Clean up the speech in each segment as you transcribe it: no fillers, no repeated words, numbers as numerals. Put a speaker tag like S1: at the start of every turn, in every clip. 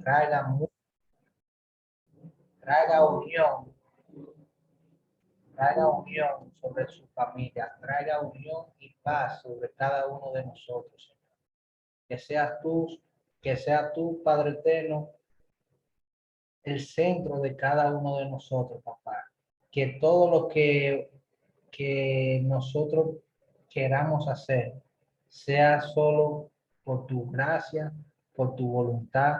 S1: traiga, traiga unión sobre su familia, traiga unión y paz sobre cada uno de nosotros, Señor. Que seas tú, Padre eterno, el centro de cada uno de nosotros, papá. Que todo lo que nosotros queramos hacer sea solo por tu gracia, por tu voluntad.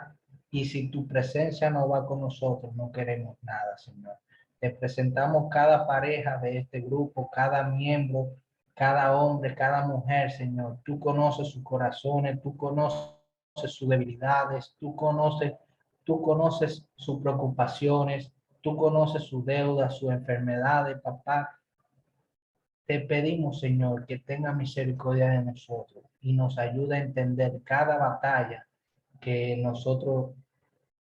S1: Y si tu presencia no va con nosotros, no queremos nada, Señor. Te presentamos cada pareja de este grupo, cada miembro, cada hombre, cada mujer, Señor. Tú conoces sus corazones, tú conoces sus debilidades, tú conoces sus preocupaciones, tú conoces sus deudas, sus enfermedades, papá. Te pedimos, Señor, que tenga misericordia de nosotros y nos ayude a entender cada batalla que nosotros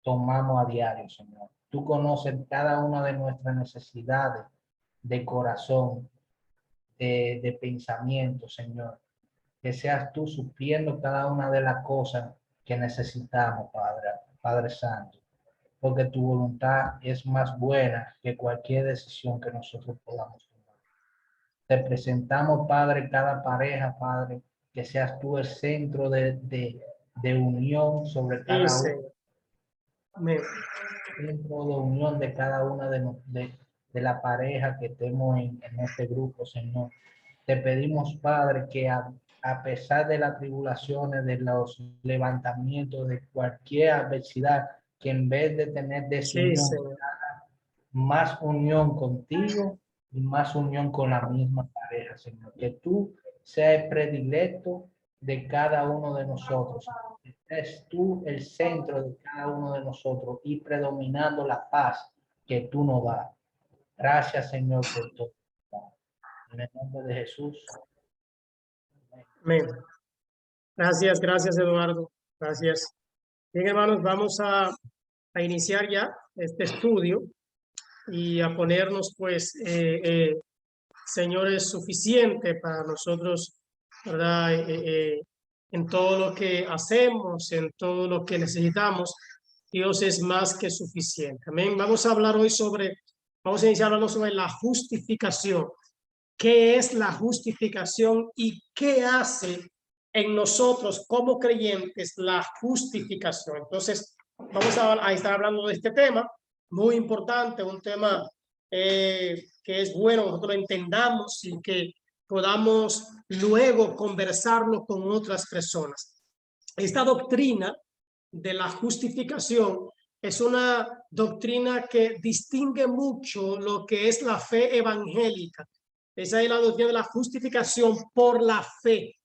S1: tomamos a diario, Señor. Tú conoces cada una de nuestras necesidades de corazón, de pensamiento, Señor. Que seas tú supliendo cada una de las cosas que necesitamos, Padre Santo, porque tu voluntad es más buena que cualquier decisión que nosotros podamos tomar. Te presentamos, Padre, cada pareja, Padre, que seas tú el centro de unión sobre cada uno, centro de unión de cada una de la pareja que estemos en este grupo, Señor. Te pedimos, Padre, que a pesar de las tribulaciones, de los levantamientos, de cualquier adversidad, que en vez de tener desunión, más unión contigo y más unión con la misma pareja, Señor. Que tú seas el predilecto de cada uno de nosotros. Que seas tú el centro de cada uno de nosotros y predominando la paz que tú nos das. Gracias, Señor, por todo. En el nombre de Jesús.
S2: Amén. Gracias, gracias, Eduardo. Gracias. Bien, hermanos, vamos a iniciar ya este estudio y a ponernos, pues, Señor, es suficiente para nosotros, ¿verdad? En todo lo que hacemos, en todo lo que necesitamos, Dios es más que suficiente. Amén. Vamos a hablar hoy vamos a iniciar hablando sobre la justificación. ¿Qué es la justificación y qué hace en nosotros como creyentes la justificación? Entonces, vamos a estar hablando de este tema, muy importante, un tema que es bueno nosotros lo entendamos y que podamos luego conversarlo con otras personas. Esta doctrina de la justificación es una doctrina que distingue mucho lo que es la fe evangélica. Esa es la doctrina de la justificación por la fe.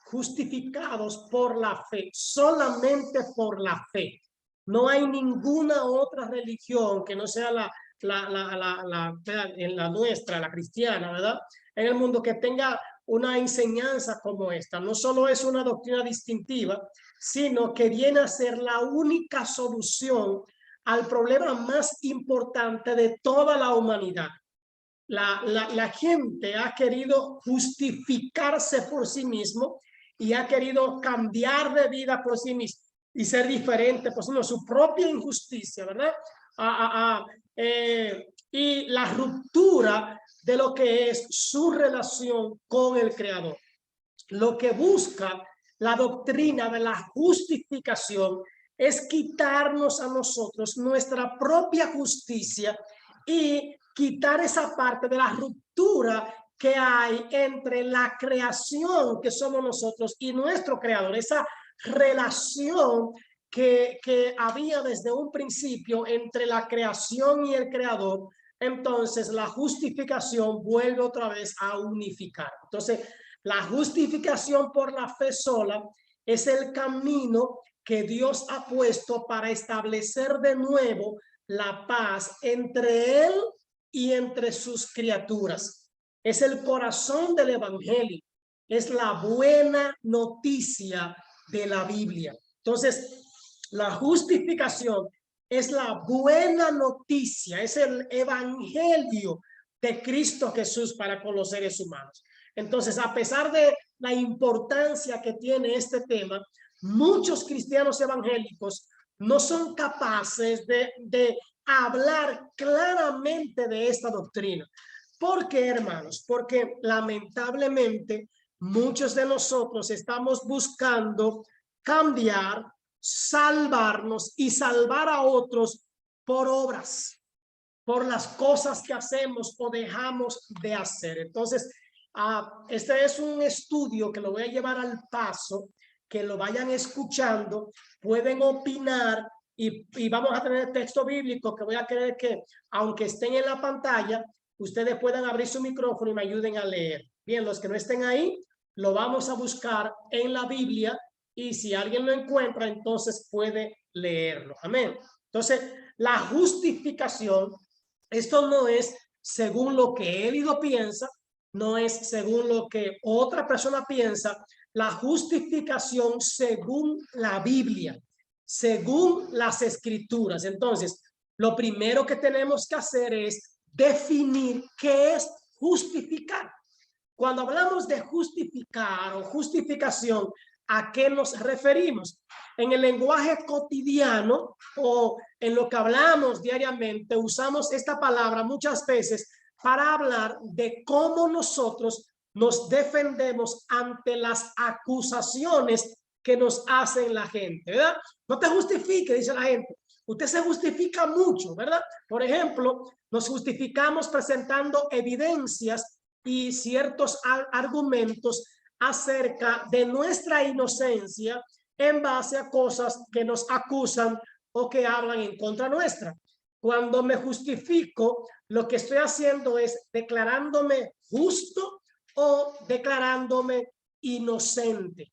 S2: Justificados por la fe, solamente por la fe. No hay ninguna otra religión que no sea en la nuestra, la cristiana, ¿verdad? En el mundo que tenga una enseñanza como esta. No solo es una doctrina distintiva, sino que viene a ser la única solución al problema más importante de toda la humanidad. La gente ha querido justificarse por sí mismo y ha querido cambiar de vida por sí mismo y ser diferente por su propia injusticia, ¿verdad? Y la ruptura de lo que es su relación con el Creador. Lo que busca la doctrina de la justificación es quitarnos a nosotros nuestra propia justicia y quitar esa parte de la ruptura que hay entre la creación que somos nosotros y nuestro creador, esa relación que había desde un principio entre la creación y el creador. Entonces la justificación vuelve otra vez a unificar. Entonces la justificación por la fe sola es el camino que Dios ha puesto para establecer de nuevo la paz entre Él y entre sus criaturas. Es el corazón del evangelio, es la buena noticia de la Biblia. Entonces, la justificación es la buena noticia, es el evangelio de Cristo Jesús para con los seres humanos. Entonces, a pesar de la importancia que tiene este tema, muchos cristianos evangélicos no son capaces de hablar claramente de esta doctrina. ¿Por qué, hermanos? Porque lamentablemente muchos de nosotros estamos buscando cambiar, salvarnos y salvar a otros por obras, por las cosas que hacemos o dejamos de hacer. Entonces, este es un estudio que lo voy a llevar al paso, que lo vayan escuchando, pueden opinar y vamos a tener el texto bíblico que voy a querer que, aunque estén en la pantalla, ustedes puedan abrir su micrófono y me ayuden a leer. Bien, los que no estén ahí, lo vamos a buscar en la Biblia y si alguien lo encuentra, entonces puede leerlo. Amén. Entonces, la justificación, esto no es según lo que él piensa, no es según lo que otra persona piensa. La justificación según la Biblia, según las escrituras. Entonces, lo primero que tenemos que hacer es definir qué es justificar. Cuando hablamos de justificar o justificación, ¿a qué nos referimos? En el lenguaje cotidiano o en lo que hablamos diariamente, usamos esta palabra muchas veces para hablar de cómo nosotros nos defendemos ante las acusaciones que nos hacen la gente, ¿verdad? No te justifique, dice la gente. Usted se justifica mucho, ¿verdad? Por ejemplo, nos justificamos presentando evidencias y ciertos argumentos acerca de nuestra inocencia en base a cosas que nos acusan o que hablan en contra nuestra. Cuando me justifico, lo que estoy haciendo es declarándome justo o declarándome inocente.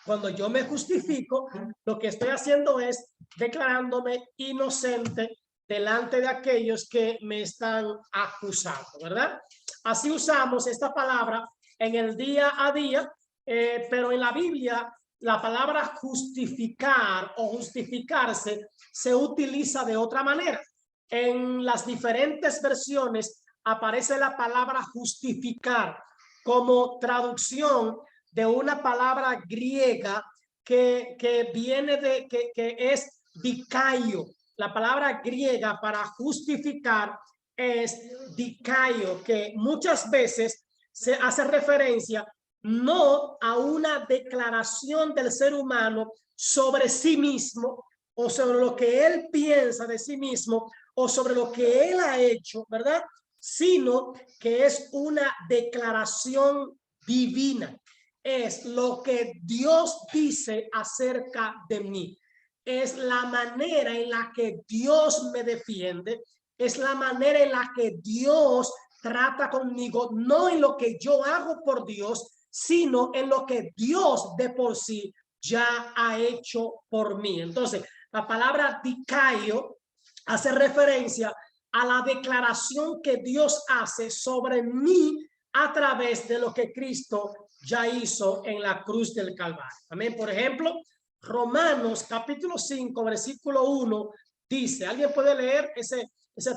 S2: Cuando yo me justifico, lo que estoy haciendo es declarándome inocente delante de aquellos que me están acusando, ¿verdad? Así usamos esta palabra en el día a día, pero en la Biblia la palabra justificar o justificarse se utiliza de otra manera. En las diferentes versiones aparece la palabra justificar como traducción de una palabra griega que viene de, que es dikaio. La palabra griega para justificar es dikaio, que muchas veces se hace referencia no a una declaración del ser humano sobre sí mismo o sobre lo que él piensa de sí mismo o sobre lo que él ha hecho, ¿verdad? Sino que es una declaración divina. Es lo que Dios dice acerca de mí. Es la manera en la que Dios me defiende. Es la manera en la que Dios trata conmigo, no en lo que yo hago por Dios, sino en lo que Dios de por sí ya ha hecho por mí. Entonces, la palabra dikaio hace referencia a la declaración que Dios hace sobre mí a través de lo que Cristo ya hizo en la cruz del Calvario. Amén. Por ejemplo, Romanos capítulo 5, versículo 1 dice, ¿alguien puede leer ese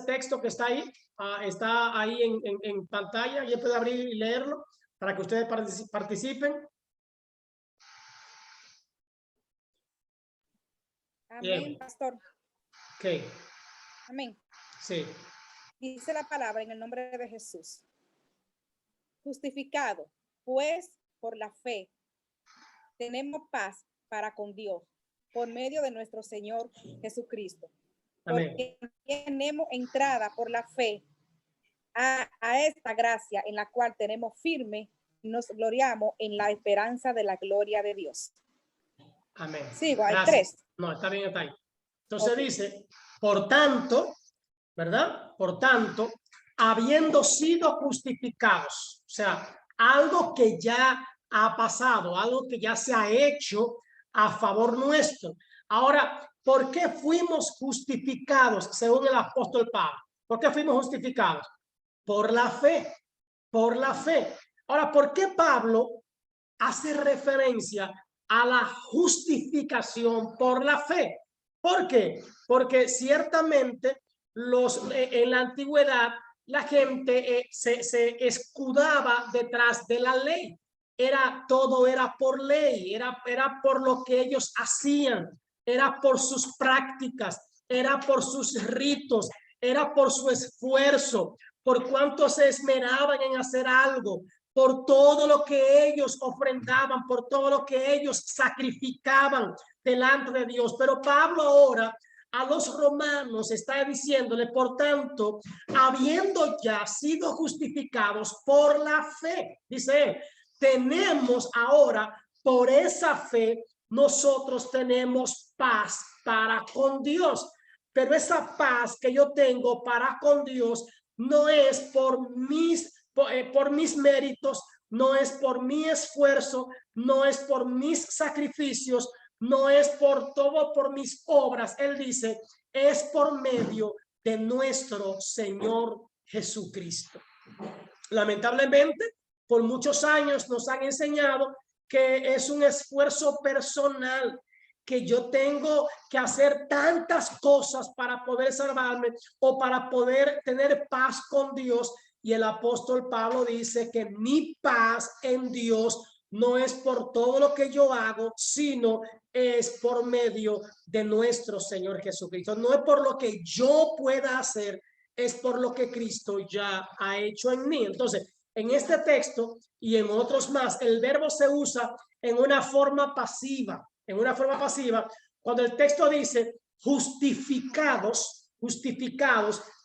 S2: texto que está ahí? Está ahí en pantalla. ¿Alguien puede abrir y leerlo para que ustedes participen?
S3: Amén,
S2: bien.
S3: pastor.
S2: Ok.
S3: Amén.
S2: Sí.
S3: Dice la palabra en el nombre de Jesús. Justificado, pues, por la fe, tenemos paz para con Dios, por medio de nuestro Señor Jesucristo.
S2: Amén.
S3: Porque tenemos entrada por la fe a esta gracia en la cual tenemos firme, nos gloriamos en la esperanza de la gloria de Dios.
S2: Amén.
S3: Sigo, hay
S2: Gracias.
S3: 3.
S2: No, está bien, está ahí. Entonces
S3: Okay.
S2: dice, por tanto, ¿verdad? Por tanto, habiendo sido justificados, o sea, algo que ya ha pasado, algo que ya se ha hecho a favor nuestro. Ahora, ¿por qué fuimos justificados según el apóstol Pablo? ¿Por qué fuimos justificados? Por la fe, por la fe. Ahora, ¿por qué Pablo hace referencia a la justificación por la fe? ¿Por qué? Porque ciertamente en la antigüedad la gente se escudaba detrás de la ley. Todo era por ley, era por lo que ellos hacían, era por sus prácticas, era por sus ritos, era por su esfuerzo, por cuánto se esmeraban en hacer algo, por todo lo que ellos ofrendaban, por todo lo que ellos sacrificaban delante de Dios. Pero Pablo ahora a los romanos está diciéndole, por tanto, habiendo ya sido justificados por la fe, dice él, tenemos ahora por esa fe, nosotros tenemos paz para con Dios. Pero esa paz que yo tengo para con Dios no es por mis méritos, no es por mi esfuerzo, no es por mis sacrificios, no es por mis obras. Él dice, es por medio de nuestro Señor Jesucristo. Lamentablemente, por muchos años nos han enseñado que es un esfuerzo personal, que yo tengo que hacer tantas cosas para poder salvarme o para poder tener paz con Dios. Y el apóstol Pablo dice que mi paz en Dios no es por todo lo que yo hago, sino es por medio de nuestro Señor Jesucristo. No es por lo que yo pueda hacer, es por lo que Cristo ya ha hecho en mí. Entonces, en este texto y en otros más, el verbo se usa en una forma pasiva. En una forma pasiva, cuando el texto dice justificados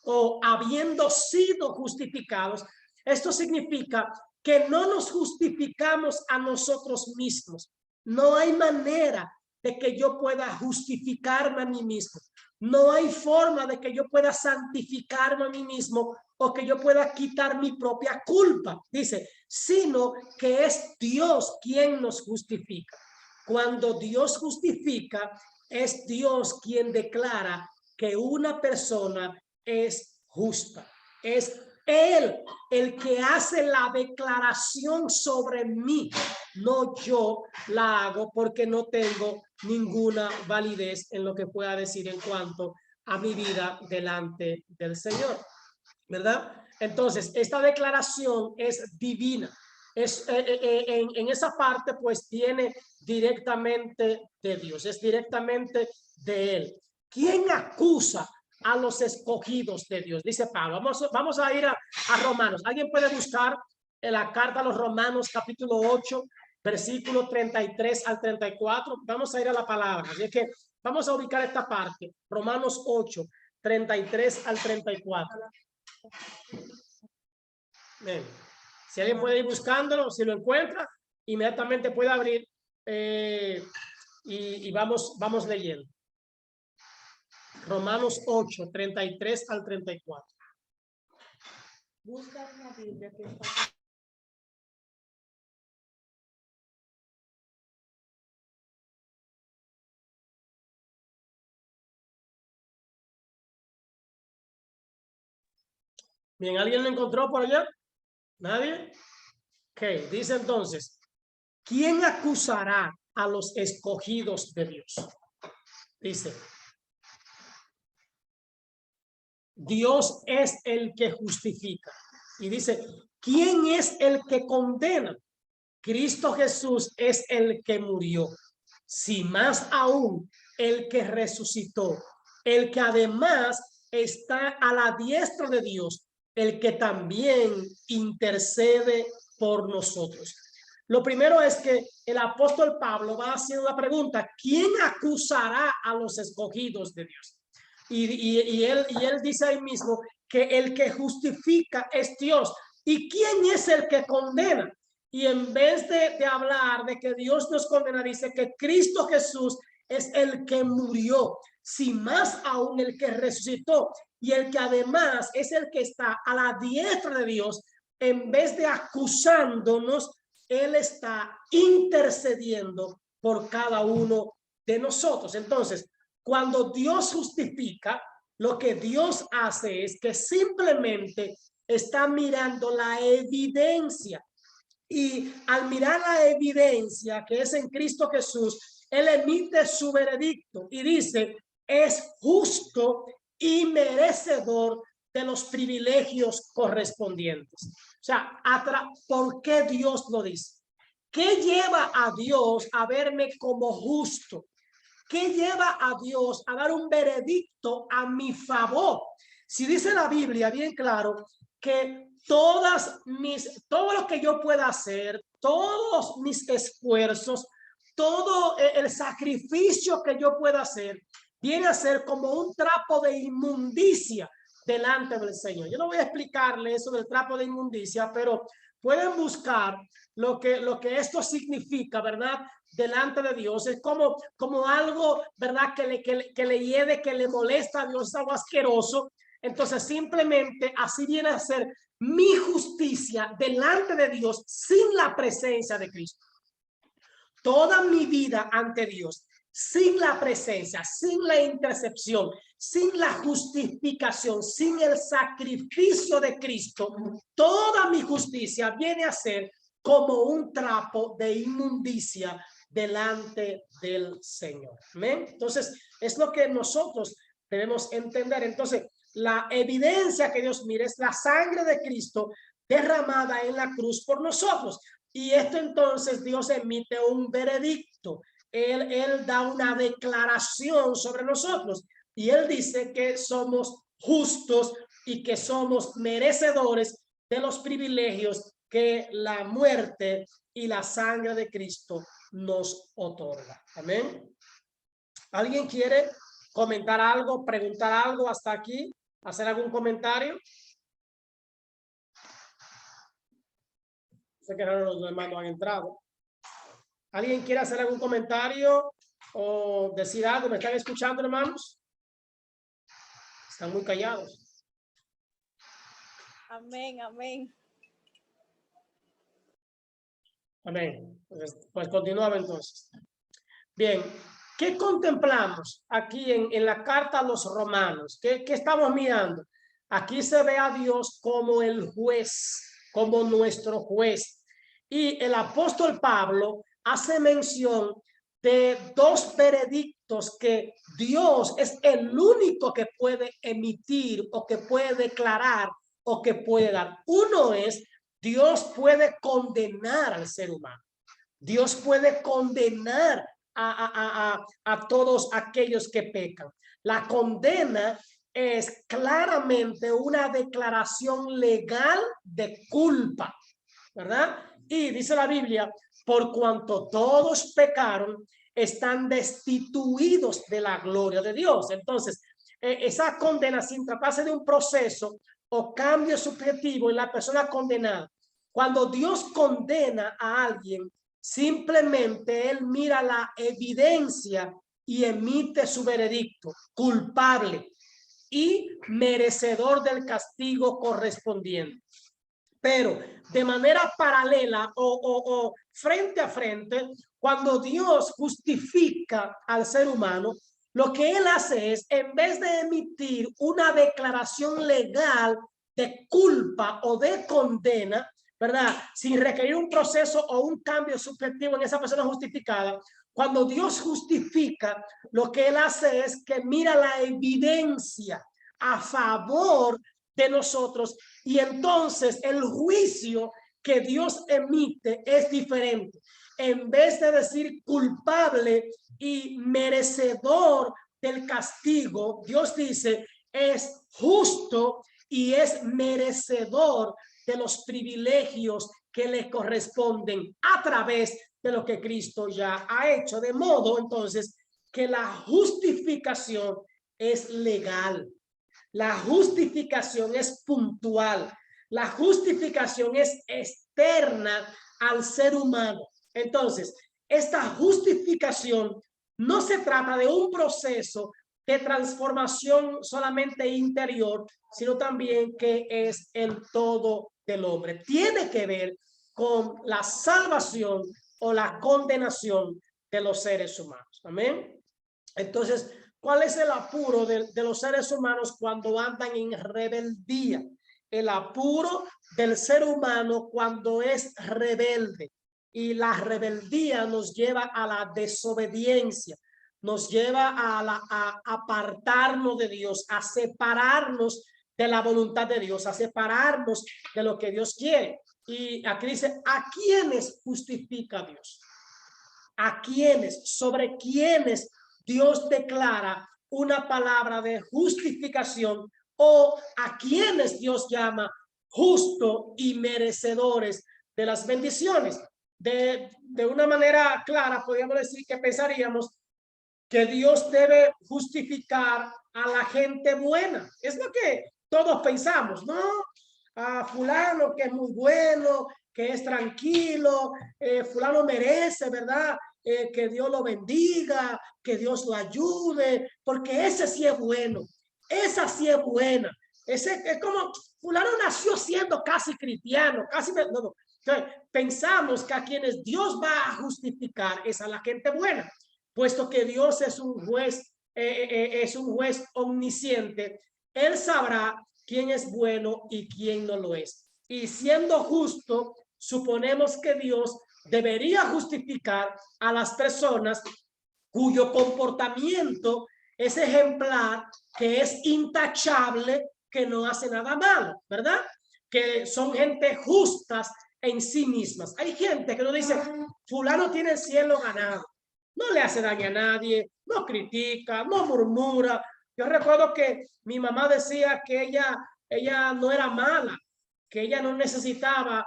S2: o habiendo sido justificados, esto significa que no nos justificamos a nosotros mismos. No hay manera de que yo pueda justificarme a mí mismo. No hay forma de que yo pueda santificarme a mí mismo o que yo pueda quitar mi propia culpa, dice, sino que es Dios quien nos justifica. Cuando Dios justifica, es Dios quien declara que una persona es justa. Es Él el que hace la declaración sobre mí. No yo la hago porque no tengo ninguna validez en lo que pueda decir en cuanto a mi vida delante del Señor, ¿verdad? Entonces, esta declaración es divina. En esa parte, pues, viene directamente de Dios, es directamente de Él. ¿Quién acusa a los escogidos de Dios? Dice Pablo. Vamos a ir a Romanos. ¿Alguien puede buscar en la carta a los Romanos, capítulo 8, versículo 33 al 34? Vamos a ir a la palabra. Así que vamos a ubicar esta parte. Romanos 8, 33 al 34. Bien. Si alguien puede ir buscándolo, si lo encuentra, inmediatamente puede abrir y vamos leyendo. Romanos 8, 33 al 34.
S3: Busca una Biblia que está.
S2: Bien, ¿alguien lo encontró por allá? ¿Nadie? Ok, dice entonces, ¿quién acusará a los escogidos de Dios? Dice, Dios es el que justifica. Y dice, ¿quién es el que condena? Cristo Jesús es el que murió. Si más aún, el que resucitó, el que además está a la diestra de Dios, el que también intercede por nosotros. Lo primero es que el apóstol Pablo va haciendo la pregunta, ¿quién acusará a los escogidos de Dios? Y él dice ahí mismo que el que justifica es Dios. ¿Y quién es el que condena? Y en vez de hablar de que Dios nos condena, dice que Cristo Jesús es el que murió, si más aún el que resucitó y el que además es el que está a la diestra de Dios. En vez de acusándonos, Él está intercediendo por cada uno de nosotros. Entonces, cuando Dios justifica, lo que Dios hace es que simplemente está mirando la evidencia. Y al mirar la evidencia que es en Cristo Jesús, Él emite su veredicto y dice, es justo y merecedor de los privilegios correspondientes. O sea, ¿por qué Dios lo dice? ¿Qué lleva a Dios a verme como justo? ¿qué lleva a Dios a dar un veredicto a mi favor? Si dice la Biblia bien claro que todo lo que yo pueda hacer, todos mis esfuerzos, todo el sacrificio que yo pueda hacer, viene a ser como un trapo de inmundicia delante del Señor. Yo no voy a explicarle eso del trapo de inmundicia, pero pueden buscar lo que esto significa, ¿verdad? Delante de Dios. Es como algo, ¿verdad? Que le hiede, que le molesta a Dios, es algo asqueroso. Entonces simplemente así viene a ser mi justicia delante de Dios sin la presencia de Cristo. Toda mi vida ante Dios, sin la presencia, sin la intercepción, sin la justificación, sin el sacrificio de Cristo, toda mi justicia viene a ser como un trapo de inmundicia delante del Señor. ¿Amén? Entonces, es lo que nosotros debemos entender. Entonces, la evidencia que Dios mira es la sangre de Cristo derramada en la cruz por nosotros. Y esto entonces Dios emite un veredicto. Él da una declaración sobre nosotros. Y Él dice que somos justos y que somos merecedores de los privilegios que la muerte y la sangre de Cristo nos otorga. Amén. ¿Alguien quiere comentar algo, preguntar algo hasta aquí? ¿Hacer algún comentario? Sé que los demás no han entrado. ¿Alguien quiere hacer algún comentario o decir algo? ¿Me están escuchando, hermanos? Están muy callados.
S3: Amén, amén.
S2: Amén. Pues continuamos entonces. Bien, ¿qué contemplamos aquí en la carta a los romanos? ¿Qué estamos mirando? Aquí se ve a Dios como el juez, como nuestro juez. Y el apóstol Pablo hace mención de dos veredictos que Dios es el único que puede emitir o que puede declarar o que puede dar. Uno es, Dios puede condenar al ser humano. Dios puede condenar a todos aquellos que pecan. La condena es claramente una declaración legal de culpa, ¿verdad? Y dice la Biblia, por cuanto todos pecaron, están destituidos de la gloria de Dios. Entonces, esa condena, sin tratarse de un proceso o cambio subjetivo en la persona condenada, cuando Dios condena a alguien, simplemente Él mira la evidencia y emite su veredicto: culpable y merecedor del castigo correspondiente. Pero de manera paralela o frente a frente, cuando Dios justifica al ser humano, lo que Él hace es, en vez de emitir una declaración legal de culpa o de condena, ¿verdad? Sin requerir un proceso o un cambio subjetivo en esa persona justificada, cuando Dios justifica, lo que Él hace es que mira la evidencia a favor de nosotros, y entonces el juicio que Dios emite es diferente. En vez de decir culpable y merecedor del castigo, Dios dice es justo y es merecedor de los privilegios que le corresponden a través de lo que Cristo ya ha hecho. De modo entonces que la justificación es legal. La justificación es puntual. La justificación es externa al ser humano. Entonces, esta justificación no se trata de un proceso de transformación solamente interior, sino también que es el todo del hombre. Tiene que ver con la salvación o la condenación de los seres humanos. Amén. Entonces, ¿cuál es el apuro de los seres humanos cuando andan en rebeldía? El apuro del ser humano cuando es rebelde. Y la rebeldía nos lleva a la desobediencia, nos lleva a apartarnos de Dios, a separarnos de la voluntad de Dios, a separarnos de lo que Dios quiere. Y aquí dice, ¿a quiénes justifica Dios? ¿A quiénes? ¿Sobre quiénes Dios declara una palabra de justificación, o a quienes Dios llama justo y merecedores de las bendiciones. De una manera clara, podríamos decir que pensaríamos que Dios debe justificar a la gente buena. Es lo que todos pensamos, ¿no? A fulano que es muy bueno, que es tranquilo, fulano merece, ¿verdad? Que Dios lo bendiga, que Dios lo ayude, porque ese sí es bueno, esa sí es buena. Ese es como, fulano nació siendo casi cristiano, casi, no, no. Entonces, pensamos que a quienes Dios va a justificar es a la gente buena, puesto que Dios es un juez omnisciente. Él sabrá quién es bueno y quién no lo es. Y siendo justo, suponemos que Dios debería justificar a las personas cuyo comportamiento es ejemplar, que es intachable, que no hace nada malo, ¿verdad? Que son gente justas en sí mismas. Hay gente que no dice, fulano tiene el cielo ganado, no le hace daño a nadie, no critica, no murmura. Yo recuerdo que mi mamá decía que ella no era mala, que ella no necesitaba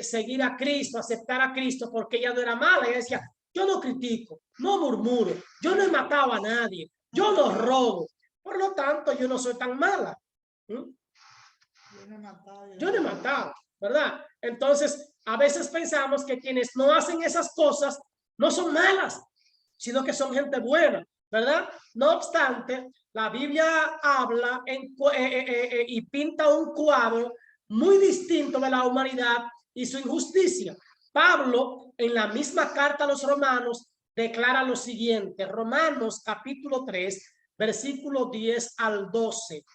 S2: seguir a Cristo, aceptar a Cristo, porque ella no era mala. Ella decía, yo no critico, no murmuro, yo no he matado a nadie, yo no robo, por lo tanto yo no soy tan mala. Yo no he matado, ¿verdad? Entonces, a veces pensamos que quienes no hacen esas cosas no son malas, sino que son gente buena, ¿verdad? No obstante, la Biblia habla y pinta un cuadro muy distinto de la humanidad y su injusticia. Pablo, en la misma carta a los romanos, declara lo siguiente: Romanos capítulo 3, versículo 10 al 12.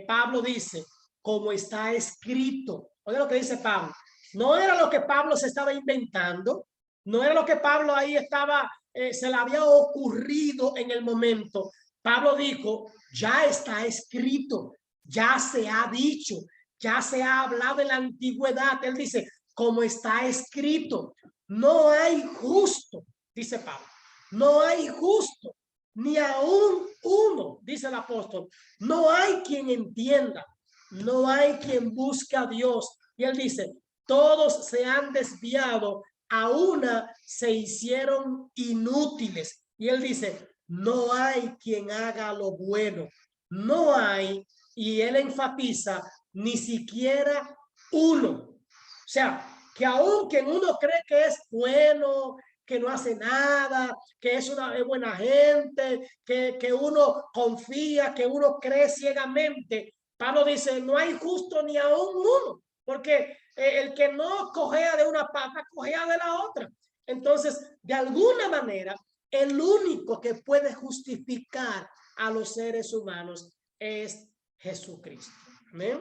S2: Pablo dice, como está escrito. Oye lo que dice Pablo. No era lo que Pablo se estaba inventando, no era lo que Pablo ahí estaba, se le había ocurrido en el momento. Pablo dijo, ya está escrito, ya se ha dicho, ya se ha hablado en la antigüedad. Él dice, como está escrito, no hay justo, dice Pablo, no hay justo, ni aún uno, dice el apóstol, no hay quien entienda, no hay quien busque a Dios. Y él dice, todos se han desviado, a una se hicieron inútiles. Y él dice, no hay quien haga lo bueno, no hay, y él enfatiza, ni siquiera uno. O sea, que aun quien uno cree que es bueno, que no hace nada, que es una buena gente, que uno confía, que uno cree ciegamente, Pablo dice, no hay justo ni aún uno, porque el que no cojea de una pata, cojea de la otra. Entonces, de alguna manera, el único que puede justificar a los seres humanos es Jesucristo. ¿Amén?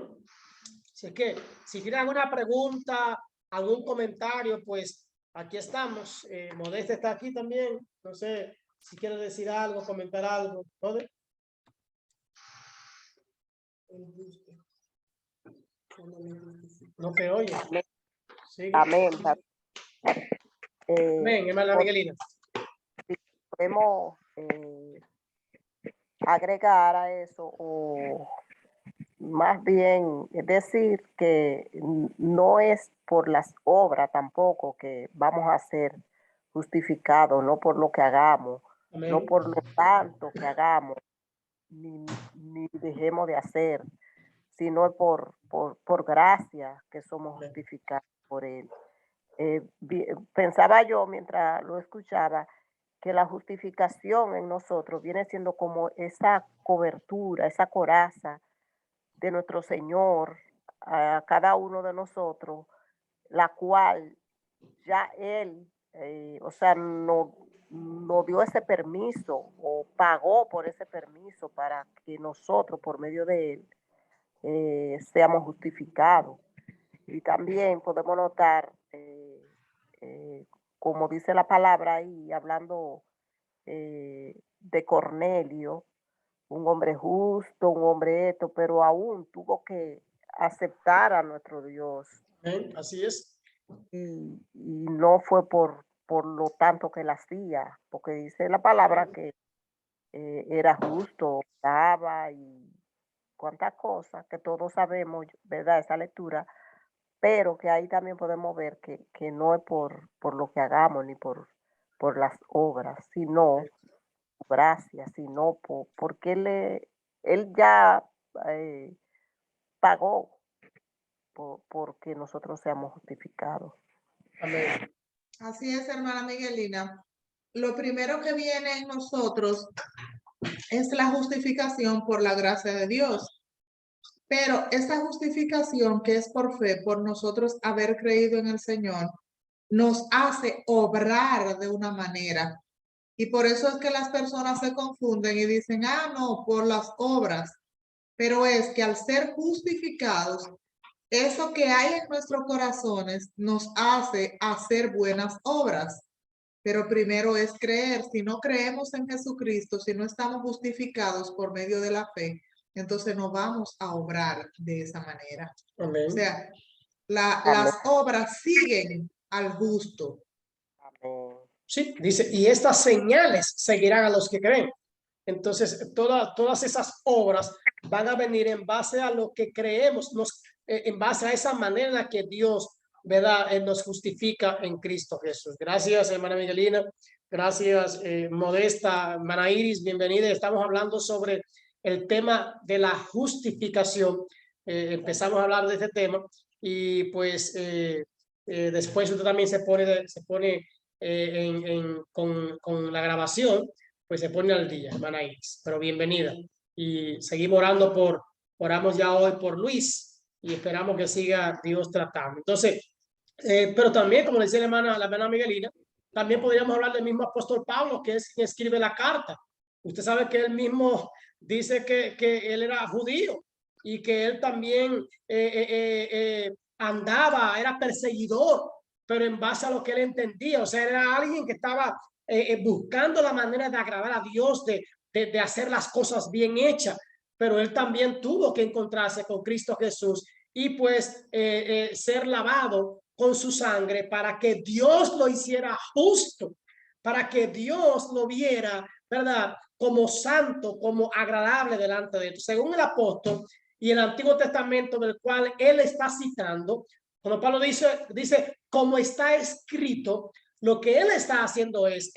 S2: Así que, si tienen alguna pregunta, algún comentario, pues aquí estamos. Modesta está aquí también. No sé si quiere decir algo, comentar algo. ¿No? No te oye. Sí.
S4: Amén.
S2: Amén, hermana Miguelina.
S4: Podemos agregar a eso, o más bien decir que no es por las obras tampoco que vamos a ser justificados, no por lo que hagamos,
S2: Amén.
S4: no por lo tanto que hagamos, ni dejemos de hacer, sino por gracia que somos justificados por él. Pensaba yo mientras lo escuchaba que la justificación en nosotros viene siendo como esa cobertura, esa coraza de nuestro Señor a cada uno de nosotros, la cual ya Él, o sea, no dio ese permiso o pagó por ese permiso para que nosotros, por medio de Él, seamos justificados. Y también podemos notar, como dice la palabra ahí, hablando de Cornelio, un hombre justo, un hombre esto, pero aún tuvo que aceptar a nuestro Dios.
S2: Así es.
S4: Y no fue por lo tanto que él hacía, porque dice la palabra que era justo, daba y cuántas cosas que todos sabemos, ¿verdad? Esa lectura, pero que ahí también podemos ver que no es por lo que hagamos ni por las obras, sino gracias, sino porque él ya eh, pagó porque nosotros seamos justificados.
S2: Amén.
S5: Así es, hermana Miguelina. Lo primero que viene en nosotros es la justificación por la gracia de Dios. Pero esa justificación que es por fe, por nosotros haber creído en el Señor, nos hace obrar de una manera. Y por eso es que las personas se confunden y dicen, ah, no, por las obras. Pero es que al ser justificados, eso que hay en nuestros corazones nos hace hacer buenas obras. Pero primero es creer. Si no creemos en Jesucristo, si no estamos justificados por medio de la fe, entonces no vamos a obrar de esa manera.
S2: Amén.
S5: O sea,
S4: Amén.
S5: las obras siguen al justo.
S4: Amén.
S2: Sí, dice, y estas señales seguirán a los que creen. Entonces, todas esas obras van a venir en base a lo que creemos, en base a esa manera en la que Dios, ¿verdad? Nos justifica en Cristo Jesús. Gracias, hermana Miguelina. Gracias, Modesta, hermana Iris, bienvenida. Estamos hablando sobre el tema de la justificación. Empezamos a hablar de este tema y pues después usted también se pone con la grabación, pues se pone al día, hermana Iris. Pero bienvenida. Y seguimos oramos ya hoy por Luis y esperamos que siga Dios tratando. Entonces, pero también, como decía la hermana Miguelina, también podríamos hablar del mismo apóstol Pablo, que es quien escribe la carta. Usted sabe que él mismo dice que él era judío y que él también andaba, era perseguidor, pero en base a lo que él entendía. O sea, era alguien que estaba buscando la manera de agradar a Dios, de hacer las cosas bien hechas, pero él también tuvo que encontrarse con Cristo Jesús y pues ser lavado con su sangre para que Dios lo hiciera justo, para que Dios lo viera, ¿verdad? Como santo, como agradable delante de él. Según el apóstol y el Antiguo Testamento del cual él está citando, cuando Pablo dice como está escrito, lo que él está haciendo es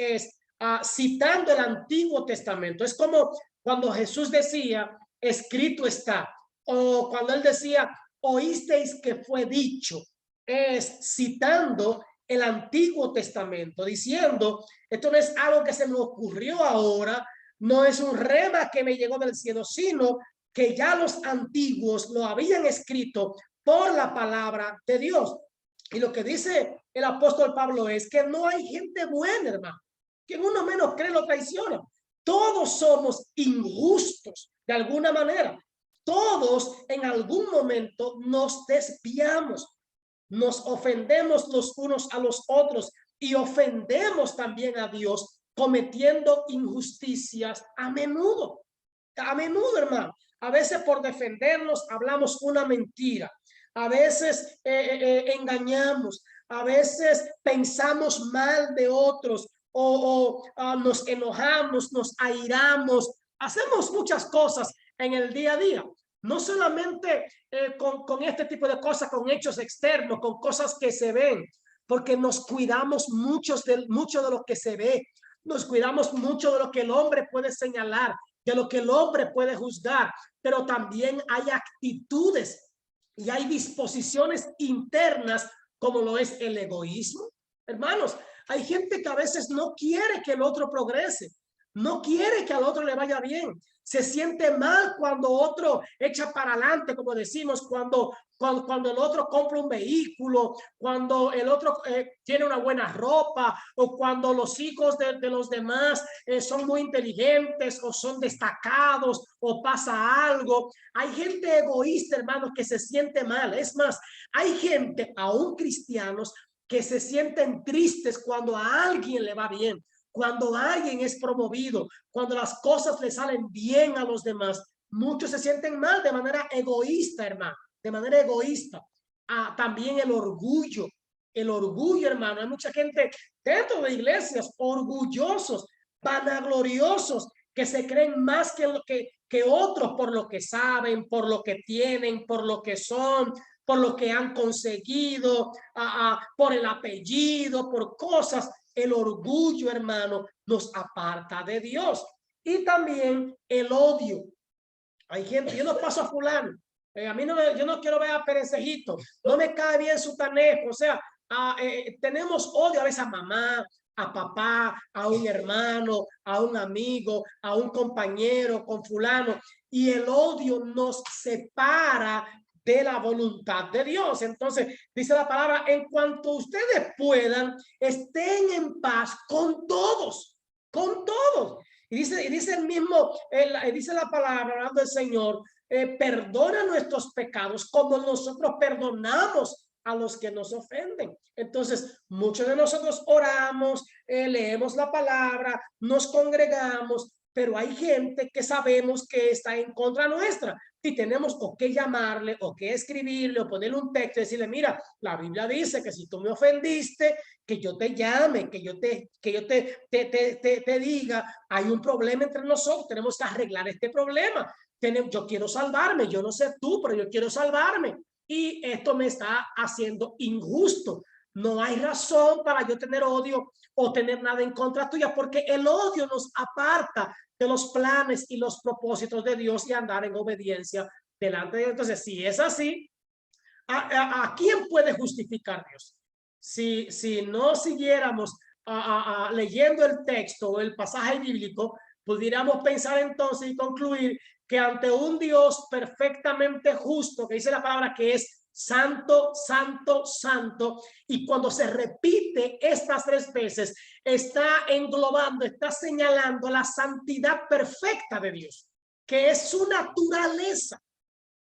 S2: citando el Antiguo Testamento. Es como cuando Jesús decía, escrito está, o cuando él decía, oísteis que fue dicho, es citando el Antiguo Testamento, diciendo, esto no es algo que se me ocurrió ahora, no es un rema que me llegó del cielo, sino que ya los antiguos lo habían escrito por la palabra de Dios. Y lo que dice el apóstol Pablo es que no hay gente buena, hermano, que uno menos cree lo traiciona. Todos somos injustos de alguna manera. Todos en algún momento nos desviamos, nos ofendemos los unos a los otros y ofendemos también a Dios cometiendo injusticias a menudo, hermano. A veces por defendernos hablamos una mentira, a veces engañamos, a veces pensamos mal de otros o nos enojamos, nos airamos, hacemos muchas cosas en el día a día. No solamente con este tipo de cosas, con hechos externos, con cosas que se ven, porque nos cuidamos mucho de lo que se ve, nos cuidamos mucho de lo que el hombre puede señalar, de lo que el hombre puede juzgar, pero también hay actitudes y hay disposiciones internas como lo es el egoísmo. Hermanos, hay gente que a veces no quiere que el otro progrese, no quiere que al otro le vaya bien. Se siente mal cuando otro echa para adelante, como decimos, cuando el otro compra un vehículo, cuando el otro tiene una buena ropa, o cuando los hijos de los demás son muy inteligentes o son destacados o pasa algo. Hay gente egoísta, hermanos, que se siente mal. Es más, hay gente, aún cristianos, que se sienten tristes cuando a alguien le va bien, cuando alguien es promovido, cuando las cosas le salen bien a los demás. Muchos se sienten mal de manera egoísta, hermano, de manera egoísta. También el orgullo, hermano. Hay mucha gente dentro de iglesias orgullosos, vanagloriosos, que se creen más que otros por lo que saben, por lo que tienen, por lo que son, por lo que han conseguido, por el apellido, por cosas. El orgullo, hermano, nos aparta de Dios. Y también el odio. Hay gente, yo no paso a fulano. A mí no, yo no quiero ver a Perecejito. No me cae bien su tanejo. O sea, tenemos odio a veces a mamá, a papá, a un hermano, a un amigo, a un compañero con fulano. Y el odio nos separa de la voluntad de Dios. Entonces, dice la palabra, en cuanto ustedes puedan, estén en paz con todos, con todos. Y dice el mismo, dice la palabra, hablando del Señor, perdona nuestros pecados como nosotros perdonamos a los que nos ofenden. Entonces, muchos de nosotros oramos, leemos la palabra, nos congregamos, pero hay gente que sabemos que está en contra nuestra y tenemos o que llamarle o que escribirle o ponerle un texto y decirle, mira, la Biblia dice que si tú me ofendiste, que yo te llame, que yo te diga, hay un problema entre nosotros, tenemos que arreglar este problema. Yo quiero salvarme, yo no sé tú, pero yo quiero salvarme. Y esto me está haciendo injusto. No hay razón para yo tener odio o tener nada en contra tuya, porque el odio nos aparta de los planes y los propósitos de Dios y andar en obediencia delante de Dios. Entonces, si es así, ¿a quién puede justificar Dios? Si no siguiéramos leyendo el texto o el pasaje bíblico, pudiéramos pensar entonces y concluir que ante un Dios perfectamente justo, que dice la palabra que es santo, santo, santo, y cuando se repite estas 3 veces, está englobando, está señalando la santidad perfecta de Dios, que es su naturaleza,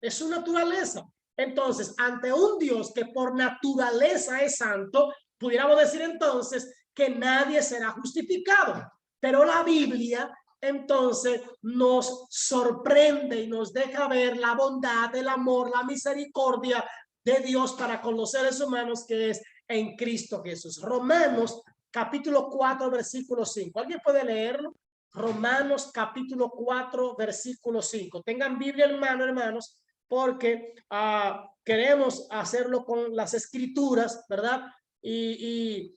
S2: es su naturaleza. Entonces, ante un Dios que por naturaleza es santo, pudiéramos decir entonces que nadie será justificado, pero la Biblia entonces nos sorprende y nos deja ver la bondad, el amor, la misericordia de Dios para con los seres humanos, que es en Cristo Jesús. Romanos capítulo 4 versículo 5. ¿Alguien puede leerlo? Romanos capítulo 4 versículo 5. Tengan Biblia en mano, hermanos, porque queremos hacerlo con las escrituras, ¿verdad? Y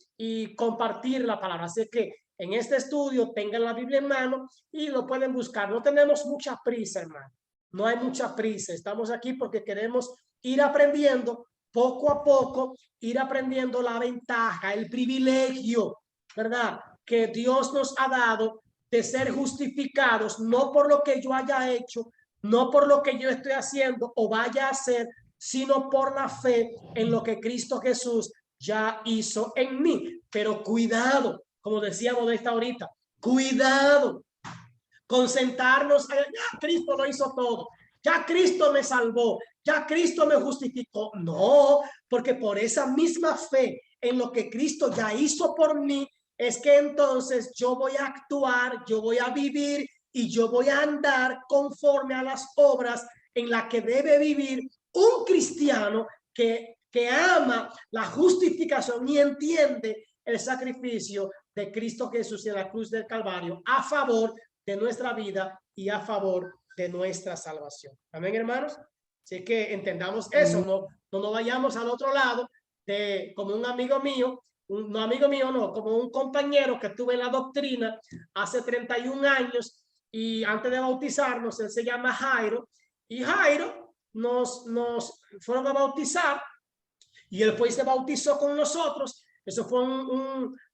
S2: compartir la palabra. Así que en este estudio tengan la Biblia en mano y lo pueden buscar. No tenemos mucha prisa, hermano. No hay mucha prisa. Estamos aquí porque queremos ir aprendiendo poco a poco, ir aprendiendo la ventaja, el privilegio, ¿verdad? Que Dios nos ha dado de ser justificados, no por lo que yo haya hecho, no por lo que yo estoy haciendo o vaya a hacer, sino por la fe en lo que Cristo Jesús ya hizo en mí. Pero cuidado, como decíamos de esta ahorita, cuidado con sentarnos, ya Cristo lo hizo todo, ya Cristo me salvó, ya Cristo me justificó. No, porque por esa misma fe en lo que Cristo ya hizo por mí, es que entonces yo voy a actuar, yo voy a vivir y yo voy a andar conforme a las obras en las que debe vivir un cristiano que ama la justificación y entiende el sacrificio de Cristo Jesús en la cruz del Calvario a favor de nuestra vida y a favor de nuestra salvación. Amén, hermanos. Así que entendamos eso, no nos vayamos al otro lado de como un amigo mío, no amigo mío, no, como un compañero que tuve en la doctrina hace 31 años y antes de bautizarnos, él se llama Jairo, y Jairo nos fueron a bautizar y él fue y se bautizó con nosotros. Eso fue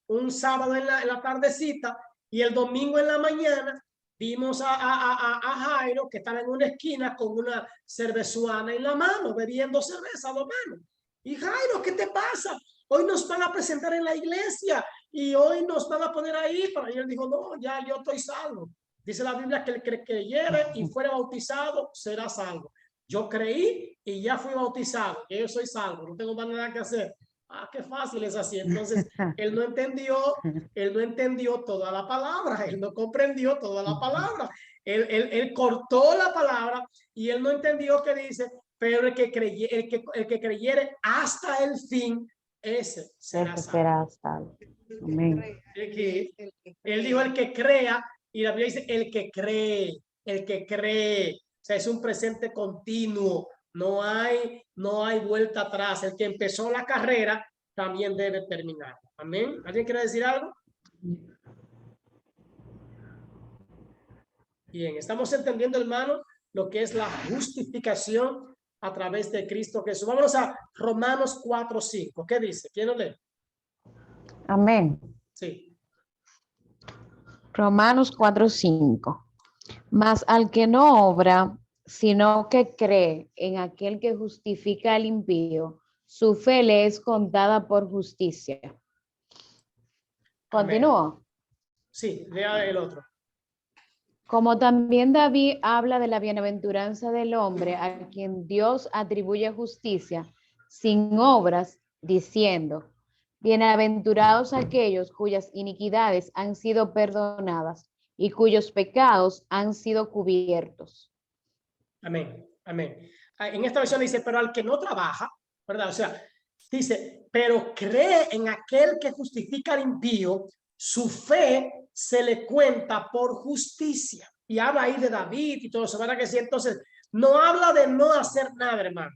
S2: un sábado en la tardecita, y el domingo en la mañana vimos a Jairo que estaba en una esquina con una cervezuana en la mano, bebiendo cerveza a dos manos. Y Jairo, ¿qué te pasa? Hoy nos van a presentar en la iglesia y hoy nos van a poner ahí. Y él dijo, no, ya yo estoy salvo. Dice la Biblia que el que creyere y fuera bautizado será salvo. Yo creí y ya fui bautizado. Yo soy salvo, no tengo más nada que hacer. Qué fácil es así. Entonces, él no entendió toda la palabra, él no comprendió toda la palabra. Él cortó la palabra y él no entendió que dice, pero el que creyere hasta el fin, ese será salvo.
S6: Amén.
S2: Él dijo el que crea Y la Biblia dice el que cree. O sea, es un presente continuo. No hay vuelta atrás. El que empezó la carrera también debe terminar. Amén. ¿Alguien quiere decir algo? Bien, estamos entendiendo, hermano, lo que es la justificación a través de Cristo Jesús. Vámonos a Romanos 4:5. ¿Qué dice? ¿Quién lo lee?
S6: Amén.
S2: Sí.
S6: Romanos 4:5. Mas al que no obra, sino que cree en aquel que justifica al impío, su fe le es contada por justicia. Continúo.
S2: Sí, lea el otro.
S6: Como también David habla de la bienaventuranza del hombre a quien Dios atribuye justicia sin obras, diciendo, bienaventurados aquellos cuyas iniquidades han sido perdonadas y cuyos pecados han sido cubiertos.
S2: Amén, amén. En esta versión dice, pero al que no trabaja, ¿verdad? O sea, dice, pero cree en aquel que justifica al impío, su fe se le cuenta por justicia. Y habla ahí de David y todo eso, ¿verdad que sí? Entonces, no habla de no hacer nada, hermano.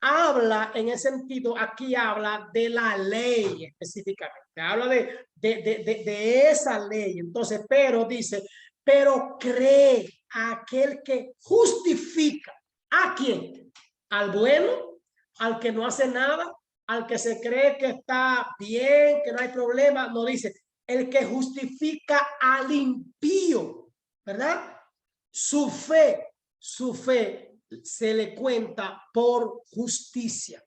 S2: Habla en ese sentido, aquí habla de la ley específicamente. Habla de esa ley. Entonces, pero dice, pero cree a aquel que justifica. ¿A quién? Al bueno, al que no hace nada, al que se cree que está bien, que no hay problema. No dice, el que justifica al impío, ¿verdad? Su fe se le cuenta por justicia.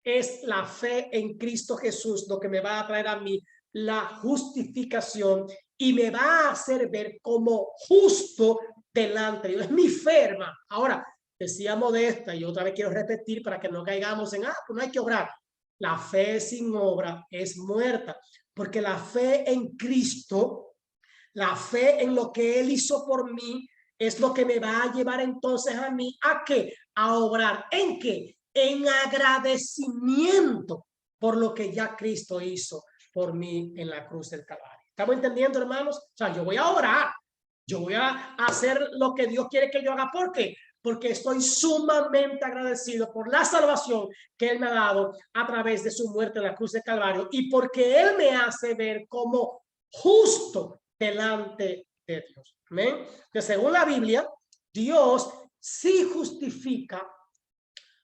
S2: Es la fe en Cristo Jesús lo que me va a traer a mí la justificación y me va a hacer ver como justo delante de Dios. Es mi fe, hermano. Ahora, decíamos de esta y otra vez quiero repetir para que no caigamos en, pues no hay que obrar. La fe sin obra es muerta, porque la fe en Cristo, la fe en lo que Él hizo por mí, es lo que me va a llevar entonces a mí a qué, a obrar. ¿En qué? En agradecimiento por lo que ya Cristo hizo por mí en la cruz del Calvario. ¿Estamos entendiendo, hermanos? O sea, yo voy a orar, yo voy a hacer lo que Dios quiere que yo haga. ¿Por qué? Porque estoy sumamente agradecido por la salvación que Él me ha dado a través de su muerte en la cruz del Calvario y porque Él me hace ver como justo delante de Dios. ¿Amén? Que según la Biblia, Dios sí justifica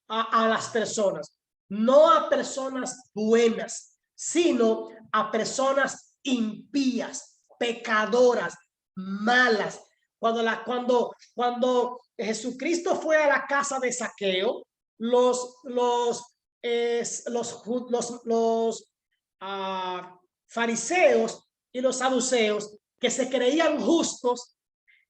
S2: a las personas, no a personas buenas, sino a personas impías, pecadoras, malas. Cuando Jesucristo fue a la casa de Zaqueo, los fariseos y los saduceos que se creían justos,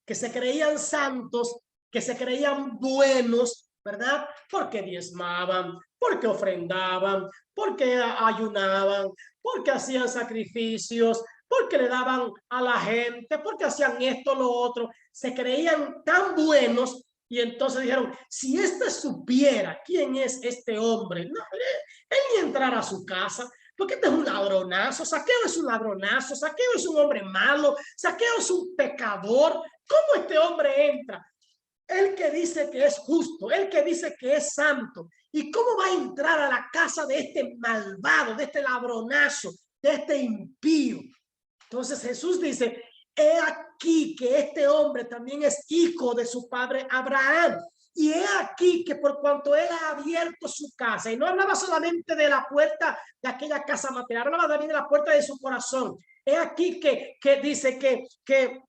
S2: que se creían santos, que se creían buenos, ¿verdad? Porque diezmaban, porque ofrendaban, porque ayunaban, porque hacían sacrificios, porque le daban a la gente, porque hacían esto, lo otro. Se creían tan buenos y entonces dijeron, si este supiera quién es este hombre, no, él ni entrara a su casa, porque este es un ladronazo. Zaqueo es un ladronazo, Zaqueo es un hombre malo, Zaqueo es un pecador. ¿Cómo este hombre entra? El que dice que es justo, el que dice que es santo. ¿Y cómo va a entrar a la casa de este malvado, de este ladronazo, de este impío? Entonces Jesús dice, he aquí que este hombre también es hijo de su padre Abraham. Y he aquí que por cuanto él ha abierto su casa, y no hablaba solamente de la puerta de aquella casa material, hablaba también de la puerta de su corazón. He aquí que dice que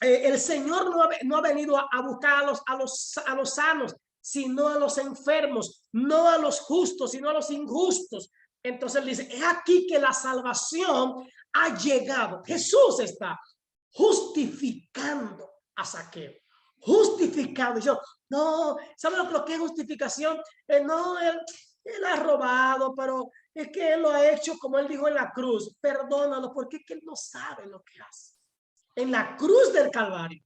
S2: el Señor no ha venido a buscar a los sanos, sino a los enfermos, no a los justos, sino a los injustos. Entonces dice, es aquí que la salvación ha llegado. Jesús está justificando a Zaqueo, justificando. Y yo, no, ¿saben lo que es justificación? No, él ha robado, pero es que él lo ha hecho como él dijo en la cruz. Perdónalo, porque es que él no sabe lo que hace. En la cruz del Calvario,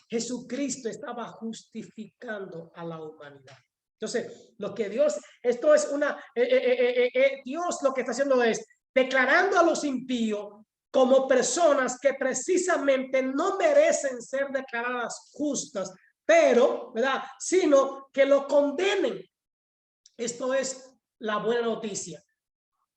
S2: Jesucristo estaba justificando a la humanidad. Entonces, lo que Dios, esto es Dios lo que está haciendo es declarando a los impíos como personas que precisamente no merecen ser declaradas justas, pero, ¿verdad? Sino que lo condenen. Esto es la buena noticia.